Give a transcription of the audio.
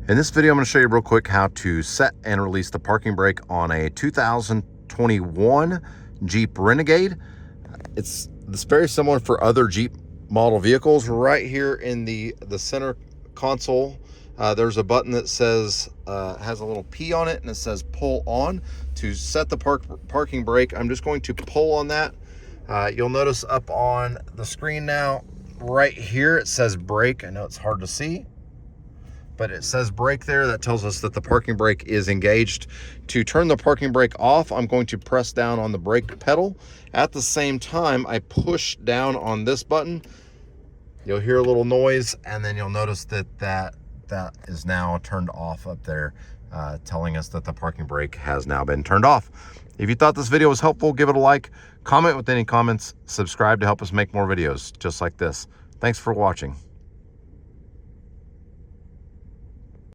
In this video, I'm going to show you real quick how to set and release the parking brake on a 2021 Jeep Renegade. It's very similar for other Jeep model vehicles. Right here in the center console, there's a button that says, has a little P on it, and it says pull on. To set the parking brake, I'm just going to pull on that. You'll notice up on the screen now, right here, it says brake. I know it's hard to see, but it says brake there. That tells us that the parking brake is engaged. To turn the parking brake off, I'm going to press down on the brake pedal. At the same time, I push down on this button. You'll hear a little noise, and then you'll notice that is now turned off up there, telling us that the parking brake has now been turned off. If you thought this video was helpful, give it a like, comment with any comments, subscribe to help us make more videos just like this. Thanks for watching.